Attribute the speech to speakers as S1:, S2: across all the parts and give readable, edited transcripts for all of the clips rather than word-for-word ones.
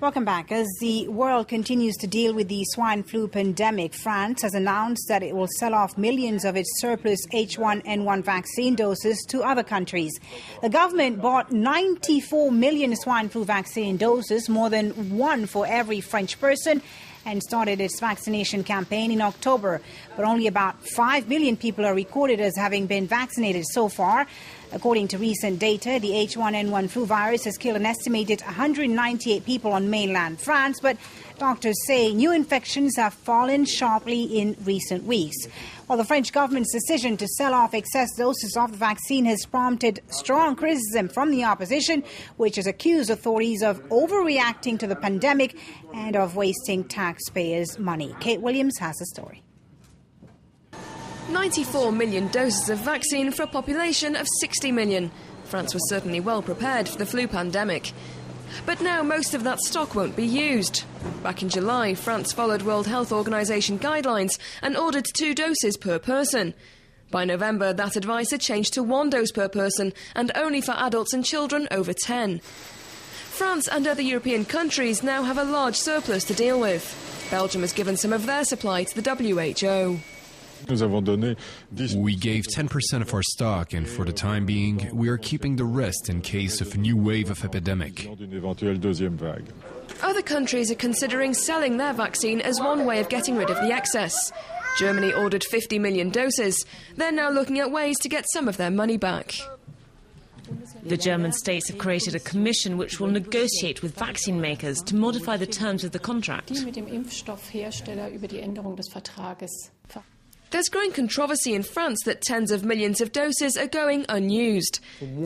S1: Welcome back. As the world continues to deal with the swine flu pandemic, France has announced that it will sell off millions of its surplus H1N1 vaccine doses to other countries. The government bought 94 million swine flu vaccine doses, more than one for every French person, and started its vaccination campaign in October. But only about 5 million people are recorded as having been vaccinated so far. According to recent data, the H1N1 flu virus has killed an estimated 198 people on mainland France, but doctors say new infections have fallen sharply in recent weeks. While the French government's decision to sell off excess doses of the vaccine has prompted strong criticism from the opposition, which has accused authorities of overreacting to the pandemic and of wasting taxpayers' money. Kate Williams has the story.
S2: 94 million doses of vaccine for a population of 60 million. France was certainly well prepared for the flu pandemic. But now most of that stock won't be used. Back in July, France followed World Health Organization guidelines and ordered 2 doses per person. By November, that advice had changed to 1 dose per person and only for adults and children over 10. France and other European countries now have a large surplus to deal with. Belgium has given some of their supply to the WHO.
S3: We gave 10% of our stock, and for the time being, we are keeping the rest in case of a new wave of epidemic.
S2: Other countries are considering selling their vaccine as one way of getting rid of the excess. Germany ordered 50 million doses. They're now looking at ways to get some of their money back.
S4: The German states have created a commission which will negotiate with vaccine makers to modify the terms of the contract.
S2: There's growing controversy in France that tens of millions of doses are going unused.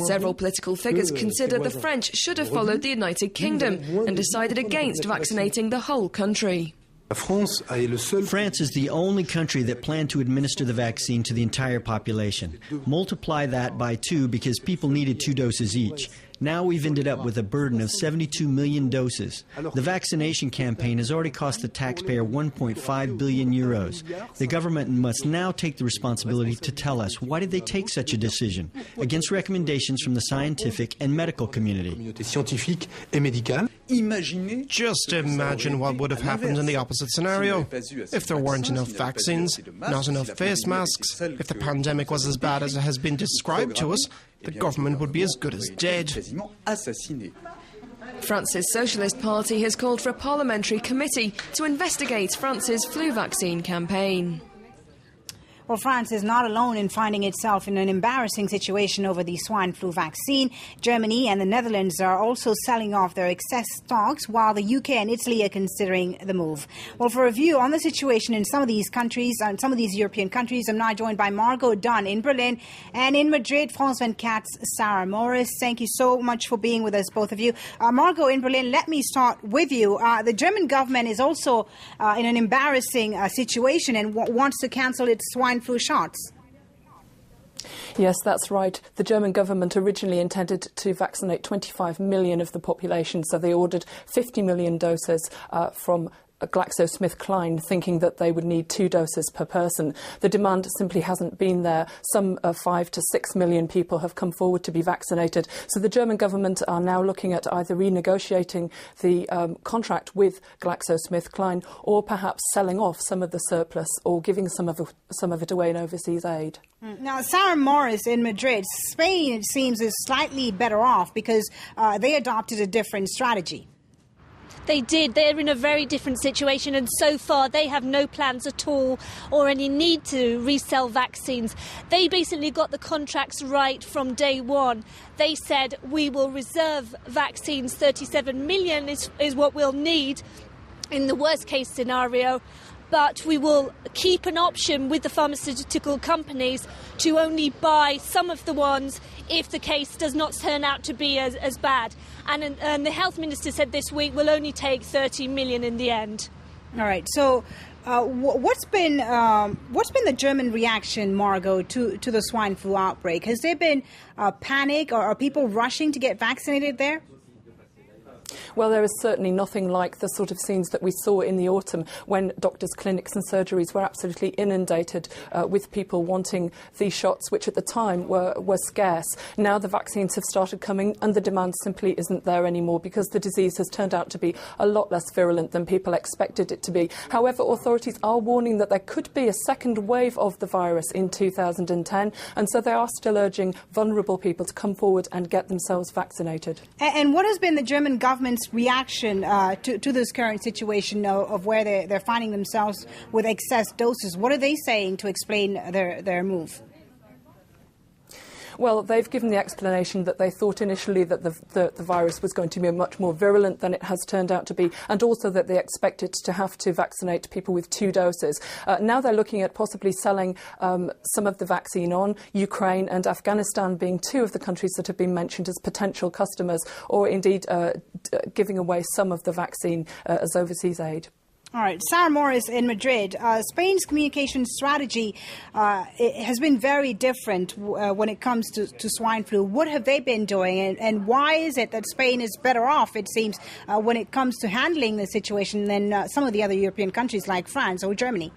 S2: Several political figures consider the French should have followed the United Kingdom and decided against vaccinating the whole country.
S5: France is the only country that planned to administer the vaccine to the entire population. Multiply that by 2 because people needed 2 doses each. Now we've ended up with a burden of 72 million doses. The vaccination campaign has already cost the taxpayer 1.5 billion euros. The government must now take the responsibility to tell us why did they take such a decision, against recommendations from the scientific and medical community.
S6: Just imagine what would have happened in the opposite scenario. If there weren't enough vaccines, not enough face masks, if the pandemic was as bad as it has been described to us, the government would be as good as dead.
S2: France's Socialist Party has called for a parliamentary committee to investigate France's flu vaccine campaign.
S1: Well, France is not alone in finding itself in an embarrassing situation over the swine flu vaccine. Germany and the Netherlands are also selling off their excess stocks, while the UK and Italy are considering the move. Well, for a view on the situation in some of these countries, and some of these European countries, I'm now joined by Margot Dunn in Berlin, and in Madrid, France 24's Sarah Morris. Thank you so much for being with us, both of you. Margot, in Berlin, let me start with you. The German government is also in an embarrassing situation and wants to cancel its swine flu shots.
S7: Yes, that's right. The German government originally intended to vaccinate 25 million of the population, so they ordered 50 million doses from GlaxoSmithKline, thinking that they would need 2 doses per person. The demand simply hasn't been there. Some 5 to 6 million people have come forward to be vaccinated. So the German government are now looking at either renegotiating the contract with GlaxoSmithKline or perhaps selling off some of the surplus or giving some of it away in overseas aid.
S1: Now, Sarah Morris in Madrid, Spain, it seems, is slightly better off because they adopted a different strategy.
S8: They did. They're in a very different situation, and so far they have no plans at all or any need to resell vaccines. They basically got the contracts right from day one. They said, we will reserve vaccines, 37 million is what we'll need in the worst case scenario, but we will keep an option with the pharmaceutical companies to only buy some of the ones if the case does not turn out to be as bad. And the health minister said this week we'll only take 30 million in the end.
S1: All right. So what's been the German reaction, Margot, to the swine flu outbreak? Has there been panic or are people rushing to get vaccinated there?
S7: Well, there is certainly nothing like the sort of scenes that we saw in the autumn when doctors' clinics and surgeries were absolutely inundated with people wanting these shots, which at the time were scarce. Now the vaccines have started coming and the demand simply isn't there anymore because the disease has turned out to be a lot less virulent than people expected it to be. However, authorities are warning that there could be a second wave of the virus in 2010, and so they are still urging vulnerable people to come forward and get themselves vaccinated.
S1: And what has been the German government's reaction to this current situation of where they're finding themselves with excess doses? What are they saying to explain their move?
S7: Well, they've given the explanation that they thought initially that the virus was going to be much more virulent than it has turned out to be, and also that they expected to have to vaccinate people with 2 doses. Now they're looking at possibly selling some of the vaccine on, Ukraine and Afghanistan being 2 of the countries that have been mentioned as potential customers, or indeed giving away some of the vaccine as overseas aid.
S1: All right, Sarah Morris in Madrid. Spain's communication strategy has been very different when it comes to swine flu. What have they been doing, and why is it that Spain is better off, it seems, when it comes to handling the situation than some of the other European countries like France or Germany?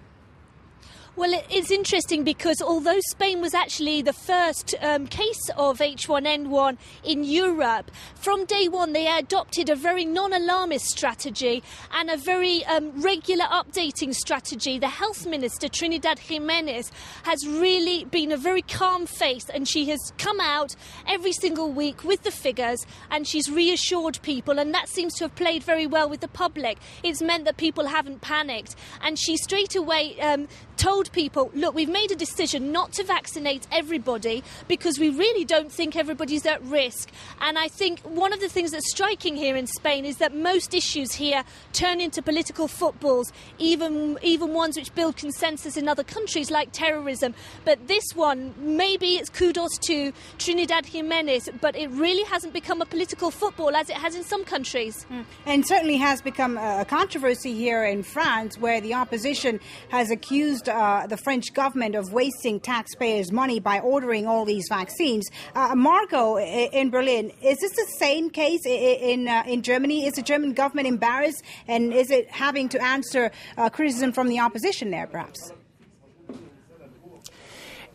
S8: Well, it's interesting because although Spain was actually the first case of H1N1 in Europe, from day one they adopted a very non-alarmist strategy and a very regular updating strategy. The health minister, Trinidad Jimenez, has really been a very calm face, and she has come out every single week with the figures and she's reassured people, and that seems to have played very well with the public. It's meant that people haven't panicked, and she straight away told people, look, we've made a decision not to vaccinate everybody because we really don't think everybody's at risk. And I think one of the things that's striking here in Spain is that most issues here turn into political footballs, even ones which build consensus in other countries like terrorism. But this one, maybe it's kudos to Trinidad Jimenez, but it really hasn't become a political football as it has in some countries.
S1: And certainly has become a controversy here in France, where the opposition has accused the French government of wasting taxpayers' money by ordering all these vaccines. Margot, in Berlin, is this the same case in Germany? Is the German government embarrassed, and is it having to answer criticism from the opposition there, perhaps?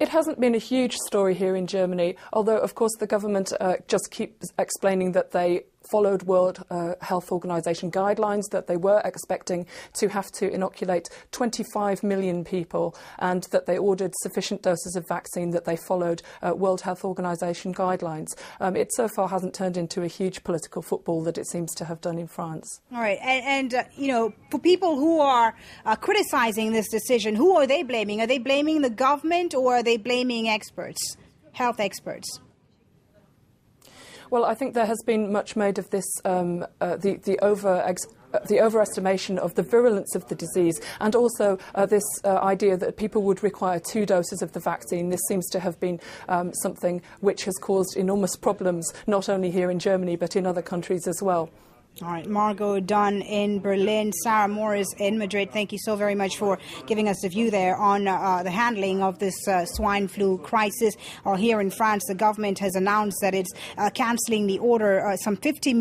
S7: It hasn't been a huge story here in Germany, although, of course, the government just keeps explaining that they followed World Health Organization guidelines, that they were expecting to have to inoculate 25 million people, and that they ordered sufficient doses of vaccine, that they followed World Health Organization guidelines. It so far hasn't turned into a huge political football that it seems to have done in France.
S1: All right. And you know, for people who are criticizing this decision, who are they blaming? Are they blaming the government, or are they blaming experts, health experts?
S7: Well, I think there has been much made of this, the overestimation of the virulence of the disease, and also this idea that people would require 2 doses of the vaccine. This seems to have been something which has caused enormous problems, not only here in Germany, but in other countries as well.
S1: All right, Margot Dunn in Berlin, Sarah Morris in Madrid. Thank you so very much for giving us a view there on the handling of this swine flu crisis. Here in France, the government has announced that it's cancelling the order, of some 50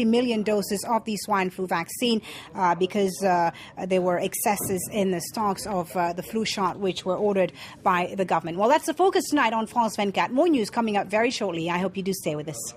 S1: million doses of the swine flu vaccine because there were excesses in the stocks of the flu shot, which were ordered by the government. Well, that's the focus tonight on France 24. More news coming up very shortly. I hope you do stay with us.